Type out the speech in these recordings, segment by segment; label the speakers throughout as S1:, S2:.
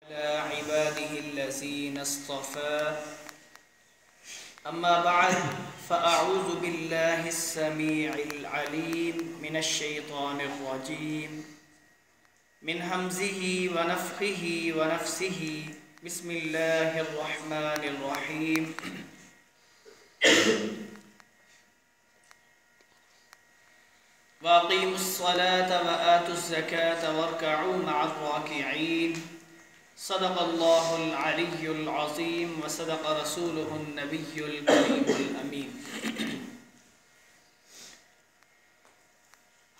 S1: على عباده الذين اصطفى أما بعد فأعوذ بالله السميع العليم من الشيطان الرجيم من همزه ونفخه ونفسه بسم الله الرحمن الرحيم وأقيموا الصلاة وآتوا الزكاة واركعوا مع الراكعين صدق الله العلي العظيم وصدق رسوله النبي الكريم الأمين.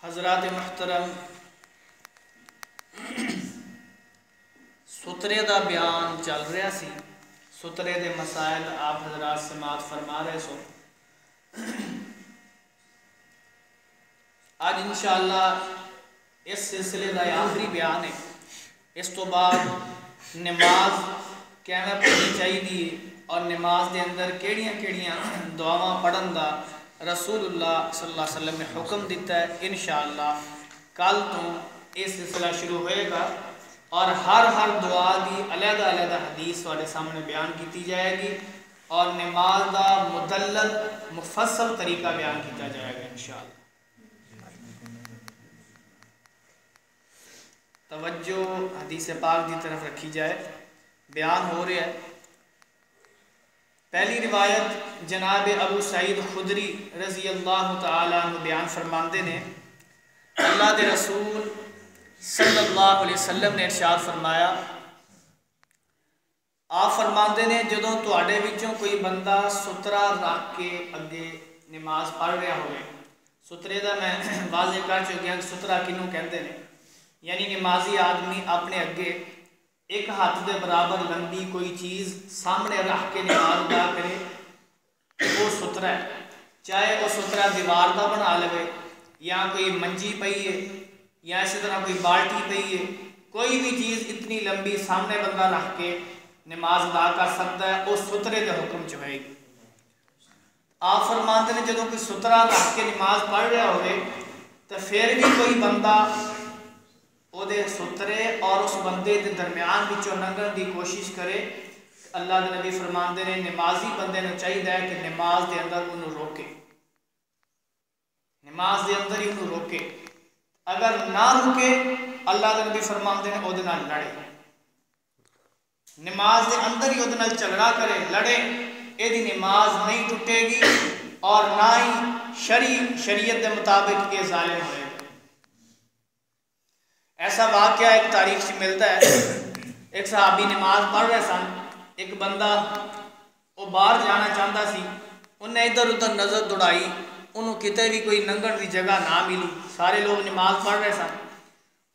S1: حضرات محترم، سترے دا بیان چل رہا سی. سترے دے مسائل آپ حضرات سماعت فرما رہے سو. آج انشاءاللہ اس سلسلے کا آخری بیان ہے. اس تو بعد نماز کیویں پڑھنی چاہیے اور نماز دے اندر کیڑیاں دعاواں پڑھن دا رسول اللہ صلی اللہ علیہ وسلم نے حکم دیتا ہے. انشاءاللہ کل تو یہ سلسلہ شروع ہوئے گا اور ہر دعا دی علیحدہ حدیث والے سامنے بیان کی جائے گی اور نماز دا مدلل مفصل طریقہ بیان کیا جائے گا انشاءاللہ. توجہ حدیث پاک دی طرف رکھی جائے. بیان ہو رہا ہے. پہلی روایت جناب ابو سعید خدری رضی اللہ تعالی عنہ بیان فرماندے نے اللہ دے رسول صلی اللہ علیہ وسلم نے ارشاد فرمایا. آپ فرماندے نے جدوں تواڈے وچوں کوئی بندہ سترا رکھ کے اگے نماز پڑھ رہا ہوئے. سترے دا میں واضح کر چکا کہ سترا کینوں کہندے نے، یعنی نمازی آدمی اپنے اگے ایک ہاتھ دے برابر لمبی کوئی چیز سامنے رکھ کے نماز ادا کرے، وہ سترا ہے. چاہے وہ سترا دیوار کا بنا لے یا کوئی منجی پئی ہے یا اسی طرح کوئی بالٹی پئی ہے، کوئی بھی چیز اتنی لمبی سامنے بندہ رکھ کے نماز ادا کر سکتا ہے، وہ سترے دے حکم چ ہوئے گی. آپ فرماتے ہیں جدوں کوئی سترا رکھ کے نماز پڑھ رہا ہوئے تو پھر بھی کوئی بندہ او دے سترے اور اس بندے دے درمیان وچوں لنگھن دی کوشش کرے، اللہ دے نبی فرماندے نے نمازی بندے نوں چاہیے کہ نماز دے اندر انہوں روکے، نماز دے اندر ہی انہوں روکے. اگر نہ روکے اللہ دے نبی فرماندے نے او دے نال لڑے، نماز دے اندر ہی او دے نال جھگڑا کرے، لڑے، اے دی نماز نہیں ٹوٹے گی اور نہ ہی شریعت دے مطابق یہ ظالم ہوئے. ایسا واقعہ ایک تاریخ سے ملتا ہے. ایک صحابی نماز پڑھ رہے سن، ایک بندہ وہ باہر جانا چاہتا سی، انہیں ادھر ادھر نظر دوڑائی، انہوں کتے بھی کوئی لنگھن دی جگہ نہ ملی. سارے لوگ نماز پڑھ رہے سن.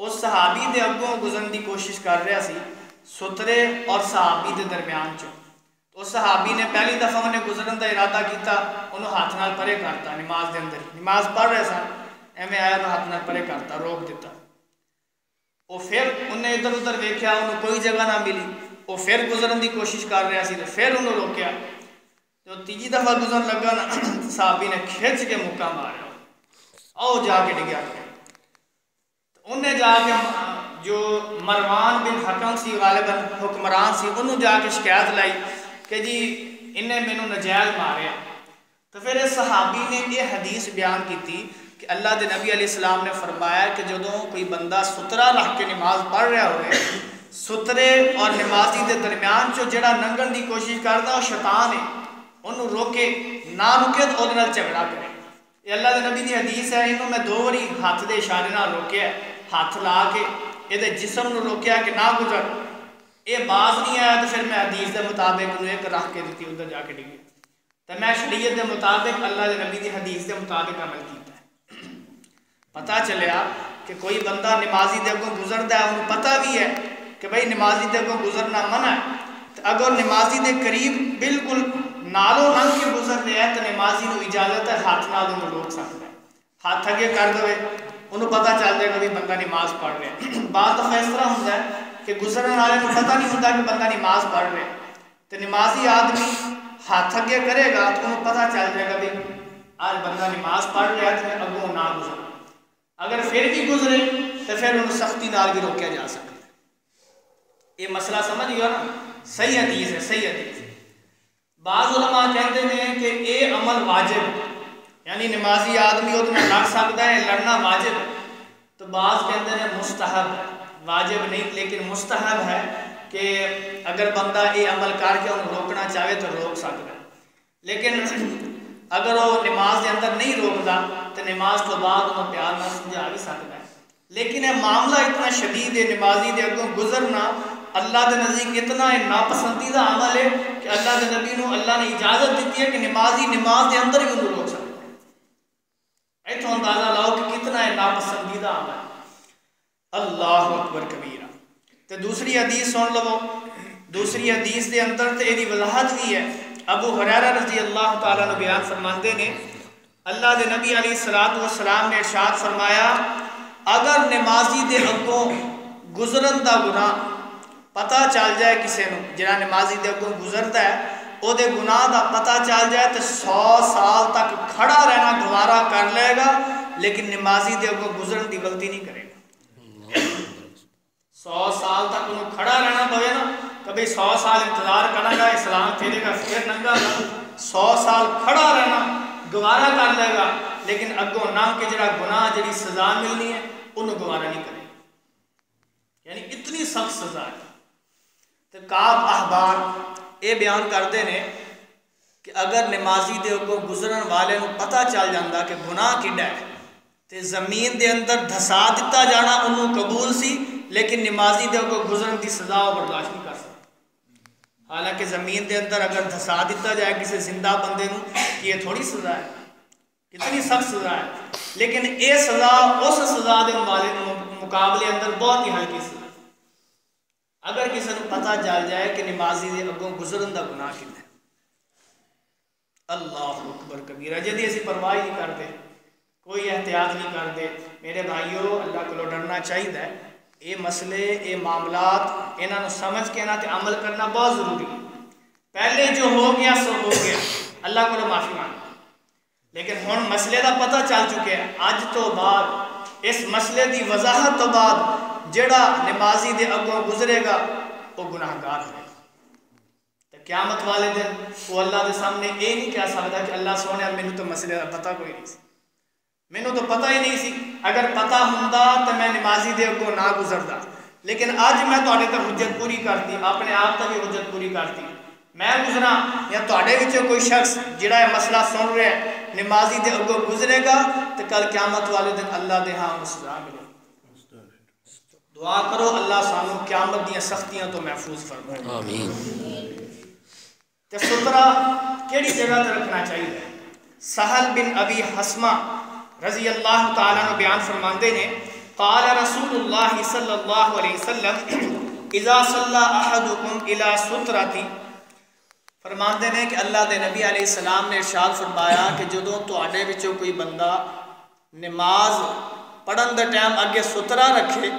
S1: اس صحابی دے اگوں گزرن دی کوشش کر رہا سی سترے اور صحابی دے درمیان چوں. اس صحابی نے پہلی دفعہ انہیں گزرن دا ارادہ کیتا، انہوں ہاتھ نال پرے کرتا. نماز دے اندر نماز پڑھ رہے سن، ایویں آیا تو ہاتھ نال پرے کرتا، روک دیتا. وہ پھر انہیں ادھر ادھر ویکھیا، انہوں کوئی جگہ نہ ملی. وہ پھر گزرن دی کوشش کر رہا سی تو پھر انہوں روکیا. جو تیجی دفعہ گزرن لگا نا، صحابی نے کھچ کے مکہ ماریا، آؤ جا کے ڈگیا. انہیں جا کے جو مروان بن حکم سی غالباً حکمران سی، انہوں جا کے شکایت لائی کہ جی انہیں مینوں نجائز ماریا. تو پھر اس صحابی نے یہ حدیث بیان کی تھی کہ اللہ دے نبی علیہ السلام نے فرمایا کہ جدوں کوئی بندہ سترا رکھ کے نماز پڑھ رہا ہوئے، سترے اور نمازی دے درمیان چو جڑا لنگھن دی کوشش کرتا وہ شیطان ہے، انہوں روکے، نہ روکے تو وہ جھگڑا کرے. یہ اللہ دے نبی دی حدیث ہے. انہوں میں دو باری ہاتھ دے اشارے نہ روکیا، ہاتھ لا کے یہ جسم نو روکیا کہ نہ گزر. یہ باز نہیں آیا تو پھر میں حدیث دے مطابق انہوں ایک رکھ کے دیتی، ادھر جا کے ڈگی. تو میں شریعت دے مطابق اللہ دے نبی دی حدیث دے مطابق عمل کیتا. پتہ چلیا کہ کوئی بندہ نمازی دے کو گزرتا ہے، انہوں پتہ بھی ہے کہ بھئی نمازی دے کو گزرنا منع ہے. تو اگر نمازی دے قریب بالکل نالوں لنگ کے گزر رہا ہے تو نمازی کو اجازت ہے ہاتھ نال انہوں روک سکتا ہے. ہاتھ اگے کر دے، انہوں پتہ چل جائے گا کہ بندہ نماز پڑھ رہا ہے. بعض دفعہ اس طرح ہوتا ہے کہ گزرنے والے کو پتہ نہیں ہوتا کہ بندہ نماز پڑھ رہا ہے، تو نمازی آدمی ہاتھ اگے کرے گا تو انہوں پتہ چل جائے گا کہ آج بندہ نماز پڑھ رہا ہے تو اگوں نہ گزر. اگر پھر بھی گزرے تو پھر انہوں سختی نال بھی روکیا جا سکتا ہے. یہ مسئلہ سمجھ گیا نا؟ صحیح حدیث ہے، صحیح حدیث۔ بعض علماء کہتے ہیں کہ یہ عمل واجب، یعنی نمازی آدمی اتنا لڑ سکتا ہے، لڑنا واجب ہے۔ تو بعض کہتے ہیں مستحب ہے، واجب نہیں لیکن مستحب ہے کہ اگر بندہ یہ عمل کر کے انہوں روکنا چاہے تو روک سکتا ہے۔ لیکن اگر وہ نماز کے اندر نہیں روکتا تو نماز تو بعد انہوں پیار نہ سمجھا بھی سکتا ہے۔ لیکن یہ معاملہ اتنا شدید ہے، نمازی دے اگوں گزرنا اللہ کے نزدیک اتنا ناپسندیدہ عمل ہے کہ اللہ کے نبی نو اللہ نے اجازت دیتی ہے کہ نمازی نماز کے اندر بھی انہوں روک سکتا ہے۔ ایتھوں اندازہ لاؤ کہ کتنا ہے ناپسندیدہ عمل ہے۔ اللہ اکبر کبیرہ۔ تو دوسری حدیث سن لو، دوسری حدیث دے اندر تے ایدی وضاحت بھی ہے۔ ابو ہریرہ رضی اللہ تعالیٰ نے بیان فرماندے نے اللہ دے نبی علیہ السلام نے ارشاد فرمایا اگر نمازی دے اگوں گزرن دا گناہ پتہ چل جائے کسے نو، جڑا نمازی دے اگوں گزرتا ہے او دے گناہ دا پتہ چل جائے تو 100 سال تک کھڑا رہنا گوارا کر لے گا، لیکن نمازی دے اگوں گزرن دی غلطی نہیں کرے گا۔ 100 سال تک انہوں کھڑا رہنا پوے نا، کبھی 100 سال انتظار کرنا گا، اسلام پھیرے گا پھر ننگا گا، 100 سال کھڑا رہنا گوارا کر لے گا، لیکن اگوں نہ کہ جڑا گناہ جڑی سزا ملنی ہے انہوں گوارا نہیں کرے گا، یعنی اتنی سخت سزا ہے۔ تو کعب احبار یہ بیان کرتے ہیں کہ اگر نمازی دے اگوں گزرن والے نو پتہ چل جاندہ کہ گناہ کیڑا ہے تے زمین دے اندر دھسا دیتا جانا انہوں قبول سی، لیکن نمازی دے اگوں گزرن دی سزا وہ برداشت نہیں کر سکتا۔ حالانکہ زمین دے اندر اگر دھسا دیتا جائے کسی زندہ بندے نو کہ یہ تھوڑی سزا ہے، کتنی سخت سزا ہے، لیکن یہ سزا اس سزا دے مقابلے اندر بہت ہی ہلکی سزا۔ اگر کسی کو پتہ چل جائے کہ نمازی دے اگوں گزرن دا گناہ کتنا ہے، اللہ اکبر کبیرہ، جدی اسی پرواہ نہیں کرتے، کوئی احتیاط نہیں کرتے۔ میرے بھائیو اللہ کو ڈرنا چاہیے، یہ مسئلے یہ معاملات انہوں سمجھ کے نہ تے عمل کرنا بہت ضروری ہے۔ پہلے جو ہو گیا سو ہو گیا، اللہ کو معافی مانگا، لیکن ہن مسئلے دا پتہ چل چکے ہیں، اج تو بعد اس مسئلے دی وضاحت تو بعد جڑا نمازی دے اگوں گزرے گا وہ گناہگار ہے۔ تو قیامت والے دن وہ اللہ دے سامنے یہ نہیں کہہ سکتا کہ اللہ سونے مینوں تو مسئلے دا پتہ کوئی نہیں سی، مینوں تو پتہ ہی نہیں سی، اگر پتہ ہوندا تو میں نمازی دے اگوں نہ گزردا، لیکن اج میں تواڈے تے حجت پوری کرتی، اپنے آپ تے بھی حجت پوری کرتی، میں گزرا یا تواڈے وچوں کوئی شخص جڑا یہ مسئلہ سن رہا ہے نمازی دے اگوں گزرے گا تو کل قیامت والے دن اللہ دے ہاں سزا ملے۔ دعا کرو اللہ سانو قیامت دیاں سختیاں تو محفوظ فرمائے، آمین۔ تے سترہ کیڑی جگہ تے رکھنا چاہیے؟ سہل بن ابی حسمہ رضی اللہ تعالیٰ نے بیان فرماندے نے قال رسول اللہ صلی اللہ علیہ وسلم اذا صلی احدکم الی سترۃ، فرماندے نے کہ اللہ دے نبی علیہ السلام نے ارشاد فرمایا کہ جدوں تواڈے وچوں کوئی بندہ نماز پڑھن دے ٹائم اگے سترہ رکھے،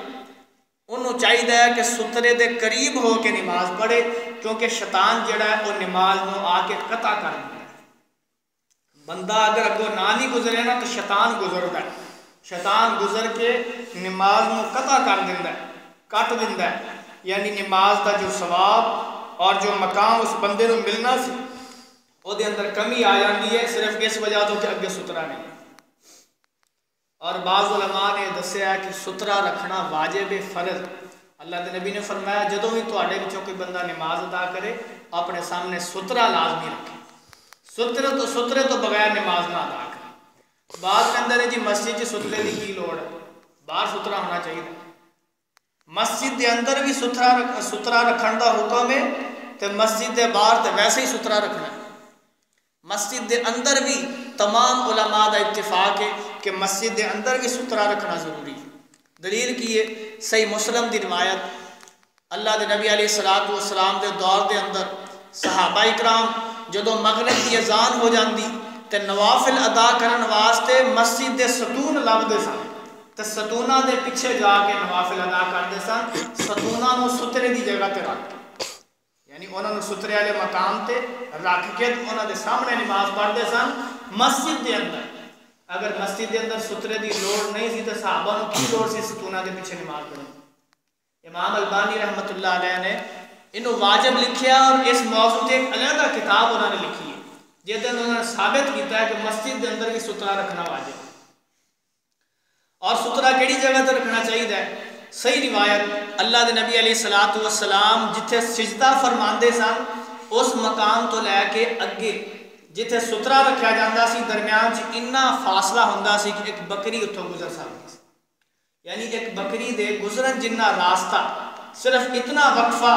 S1: انہوں چاہیے کہ سترے دے قریب ہو کے نماز پڑھے، کیونکہ شیطان جڑا ہے وہ نماز نو آ کے قطع کر دیا ہے۔ بندہ اگر اگوں نہ نہیں گزرے نا تو شیطان گزرتا ہے، شیطان گزر کے نماز نو قطع کر دینا ہے، کٹ دینا ہے، یعنی نماز دا جو ثواب اور جو مقام اس بندے نو ملنا سی وہ دے اندر کمی آ جاتی ہے، صرف اس وجہ تو کہ اگے سترہ نہیں۔ اور بعض علماء نے دسیا کہ سترہ رکھنا واجب فرض، اللہ کے نبی نے فرمایا جدوں بھی تواڈے وچوں کوئی بندہ نماز ادا کرے اپنے سامنے سترہ لازمی رکھے، سترے تو بغیر نماز نہ ادا کرے۔ بعض کے اندر جی مسجد چ سترے کی کی لوڑ ہے، باہر سترہ ہونا چاہیے۔ مسجد دے اندر بھی سترہ رکھن دا حکم ہے تو مسجد دے باہر تو ویسے ہی سترہ رکھنا ہے۔ مسجد دے اندر بھی تمام علماء دا اتفاق ہے کہ مسجد دے اندر بھی سترہ رکھنا ضروری ہے۔ دلیل کی ہے صحیح مسلم دی روایت، اللہ دے نبی علیہ السلام دے دور دے اندر صحابہ اکرام جدوں مغرب دی اذان ہو جاندی تے نوافل ادا کرن واسطے مسجد دے ستون لبدے سن تے ستوناں دے پیچھے جا کے نوافل ادا کردے سن، ستوناں نو سترے دی جگہ تے رکھ کے، یعنی انہوں نے سترے والے مقام تے رکھ کے انہوں دے سامنے نماز پڑھتے سن مسجد دے اندر۔ اگر مسجد دے اندر سترے دی لوڑ نہیں سی تو صحابہ نو کی لوڑ سی ستونہ دے پیچھے نماز پڑھنے؟ امام البانی رحمۃ اللہ علیہ نے انہوں واجب لکھیا اور اس موضوع تے ایک علیحدہ کتاب انہوں نے لکھی ہے جہاں انہوں نے ثابت کیتا ہے کہ مسجد کے اندر بھی سترا رکھنا واجب ہے. اور سترا کیڑی جگہ تے رکھنا چاہیے؟ صحیح روایت اللہ دے نبی علیہ الصلوۃ والسلام جتھے سجدہ فرماندے سن اس مقام تو لے کے اگے جتھے سترا رکھا جاتا سی درمیان چ اتنا فاصلہ ہوندا سی کہ ایک بکری اتوں گزر سکتی سی. یعنی ایک بکری دے گزرن جنہ راستہ صرف اتنا وقفہ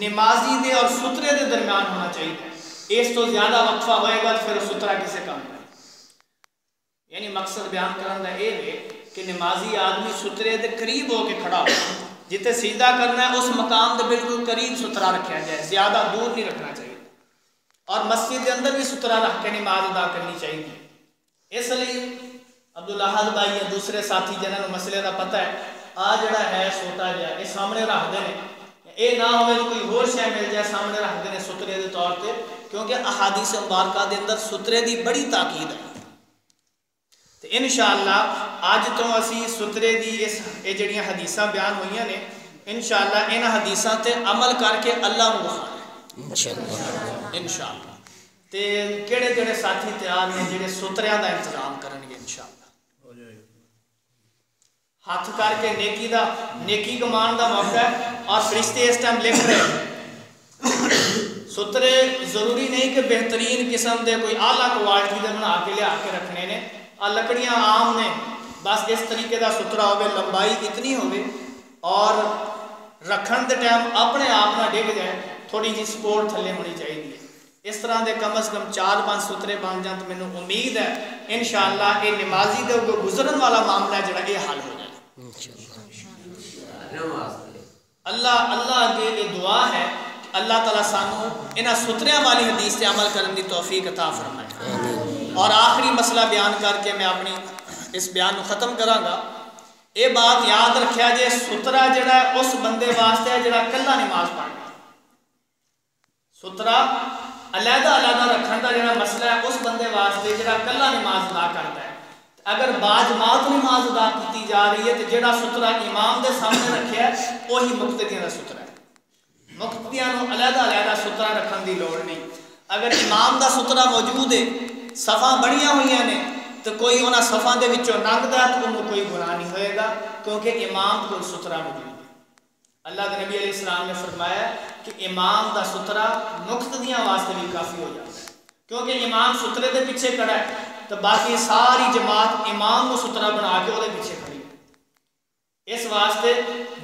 S1: نمازی دے اور سترے دے درمیان ہونا چاہیے. اس تو زیادہ وقفہ ہوئے گا تو پھر سترا کسے کام ہے. یعنی مقصد بیان کرنے کا یہ ہے کہ نمازی آدمی سترے دے قریب ہو کے کھڑا ہو, جتے سجدہ کرنا ہے اس مقام دے بالکل قریب سترا رکھا جائے, زیادہ دور نہیں رکھنا چاہیے. اور مسجد کے اندر بھی سترا رکھ کے نماز ادا کرنی چاہیے. اس لیے عبداللہ بھائی یا دوسرے ساتھی جنہوں نے مسئلے کا پتہ ہے آ جڑا ہے چھوٹا جہا یہ سامنے رکھتے ہیں, یہ نہ ہوئے کوئی اور شے مل جائے سامنے رکھتے ہیں سترے کے طور پہ, کیونکہ احادیث مبارکہ کے اندر سترے کی بڑی تاکید ہے. تو انشاءاللہ اج تو اسی سترے دی یہ جڑیاں حدیثاں بیان ہوئی نے انشاءاللہ ان حدیثاں تے عمل کر کے اللہ کو بخانا انشاءاللہ. تے کہڑے کہڑے ساتھی تیار ہیں جڑے ستریاں دا انتظام کرن گے انشاءاللہ. ہاتھ کر کے نیکی کمان دا موقع ہے اور فرشتے اس ٹائم لکھ رہے ہیں. سترے ضروری نہیں کہ بہترین قسم دے کوئی اعلیٰ کوالٹی دے بنا کے لیا کے رکھنے نے, لکڑیاں عام نے, بس اس طریقے دا سترا ہوئے, لمبائی اتنی ہوئے اور رکھن دے ٹائم اپنے آپ نہ ڈگ جائے, تھوڑی جی سپورٹ تھلے ہونی چاہیے. اس طرح دے کم از کم 4-5 سترے بن جان تو مینوں امید ہے انشاءاللہ یہ نمازی دے گزرن والا معاملہ جڑا یہ حل ہو جائے. اللہ اگے یہ دعا ہے کہ اللہ تعالیٰ سانو انہاں ستریاں والی حدیث تے عمل کرنے دی توفیق عطا فرمائے. اور آخری مسئلہ بیان کر کے میں اپنی اس بیان کو ختم کراں گا. یہ بات یاد رکھیا جے سترا جڑا اس بندے واسطے ہے جڑا کلا نماز پڑھنا. سترا علیحدہ رکھن کا جڑا مسئلہ ہے اس بندے واسطے جڑا کلا نماز ادا کرتا ہے. اگر باجماعت نماز ادا کی جا رہی ہے تو جڑا سترا امام دے سامنے رکھیا ہے وہی مقتدیاں دا سترا ہے. مقتدیاں نو علیحدہ سترا رکھن دی لوڑ نہیں. اگر امام دا سترا موجود ہے صفاں بڑیاں ہوئی نے تو کوئی انہاں صفاں دے وچوں لنگدا ہے تو انہوں کوئی گناہ نہیں ہوئے گا کیونکہ امام کو سترا موجود ہے. اللہ کے نبی علیہ السلام نے فرمایا کہ امام دا سترا مقتدیاں واسطے بھی کافی ہو جاتا ہے, کیونکہ امام سترے دے پیچھے کھڑا ہے تو باقی ساری جماعت امام کو سترا بنا کے وہ پیچھے کھڑی ہے. اس واسطے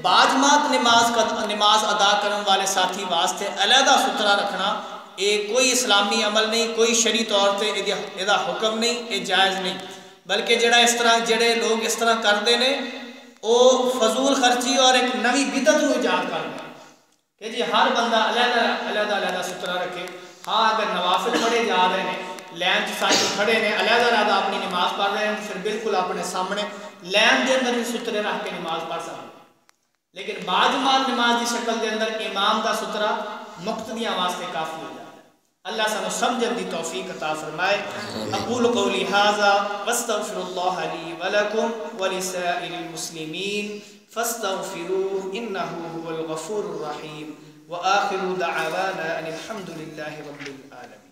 S1: باجماعت نماز ادا کرنے والے ساتھی واسطے علیحدہ سترا رکھنا یہ کوئی اسلامی عمل نہیں, کوئی شرعی طور پہ یہ حکم نہیں, یہ جائز نہیں. بلکہ جڑے لوگ اس طرح کرتے ہیں وہ فضول خرچی اور ایک نوی بدعت کو ایجاد کرتے ہیں کہ جی ہر بندہ علیحدہ سترا رکھے. ہاں اگر نوافل پڑھے جا رہے ہیں لین ساتھی کھڑے نے علیحدہ اپنی نماز پڑھ رہے ہیں پھر بالکل اپنے سامنے لین کے اندر بھی سترے رکھ کے نماز پڑھ سکتے. لیکن باجماعت نماز کی شکل کے اندر امام کا سترا مقتدیاں واسطے کافی ہو جاتا ہے. اللہ سانو سمجھن دی توفیق عطا فرمائے. اقول قولی ھذا واستغفر اللہ لی ولکم ولسائر المسلمین فاستغفروه انه هو الغفور الرحیم وآخر دعوانا ان الحمد للہ رب العالمین.